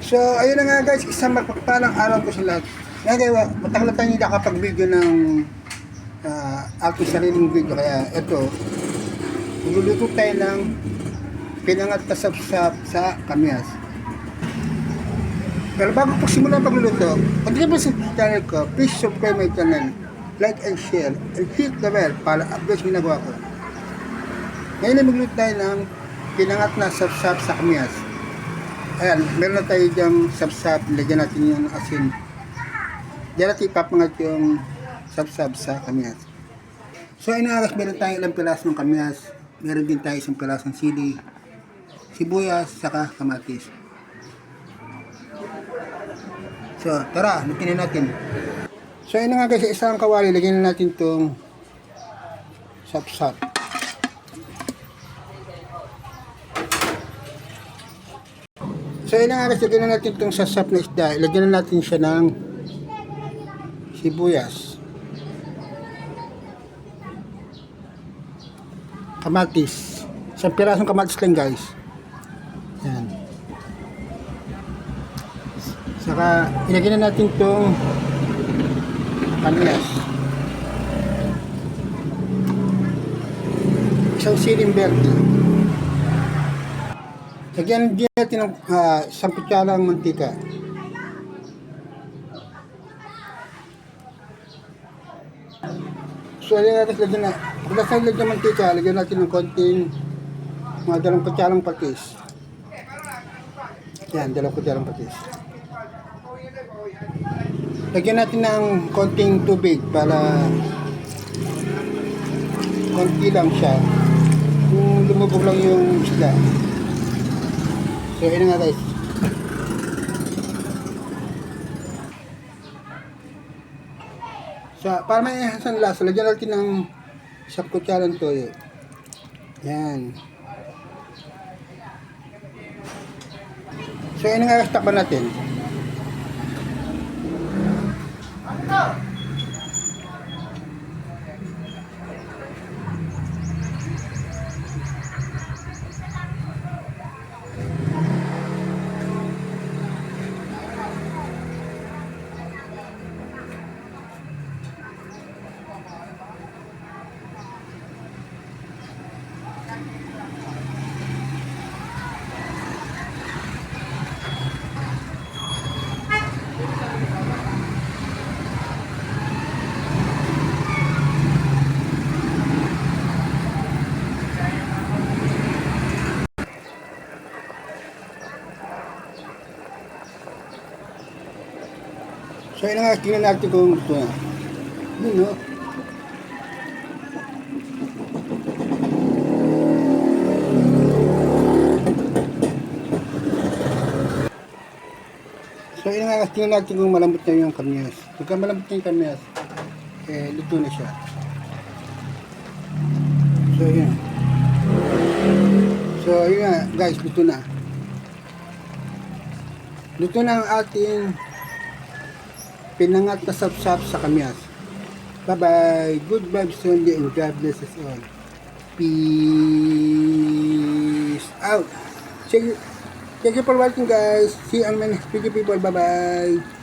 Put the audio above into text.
So, ayun na nga guys, isang mapagpalang araw ko sa lahat. Ngayon, matagal na tayo hindi nakapag-video ng aking sariling video. Kaya ito, magluluto tayo ng pinangat na sapsap sa kamyas. Pero bago po simulan pagluluto, kung di ka pa sa channel ko, please subscribe my channel, like and share, and hit the bell para updates ginagawa ko. Ngayon ay magluluto tayo ng pinangat na sapsap sa kamyas. Ayan, meron na tayo dyang sapsap, lagyan natin yung asin. Diyan natin ipapangat yung sapsap sa kamyas. So, inaras, meron tayo ilang piraso ng kamyas. Meron din tayo isang piraso ng sili, sibuyas, saka kamatis. So, tara, lutinin natin. So, ayun nga guys, isang kawali, lagyan na natin itong sapsap. So, ayun nga guys, lagyan na natin itong sapsap na isda. Lagyan na natin siya ng sibuyas, kamatis, isang pirasong kamatis lang guys. Yan. Saka ilagyan na natin itong kamyas, isang siling verde. Lagyan din natin ng isang kutsarang mantika. So, lagyan na. Pagka sa lagyan ng mantika, lagyan natin ng konting mga 2 kutsarang patis. Yan, 2 kutsarang patis. Lagyan natin ng konting tubig para konti lang siya. Kung lumubog lang yung isda. So, yun nga guys. So, para may ihasang lasa, lagyan natin ng 1 kutsarang toyo. Yan. So, yun nga, takpan natin. So, yun nga, tingnan natin kung gusto na. Yun, no? So, yun nga, tingnan natin kung malambot na yung kamyas. Pagka malambot na yung kamyas, luto na siya. So, yun. So, yun nga, guys, luto na. Luto na ang ating pinangat na sapsap sa kamyas. Bye-bye. Good vibes only and God bless us all. Peace out. Thank you for watching guys. See you on my next video people. Bye-bye.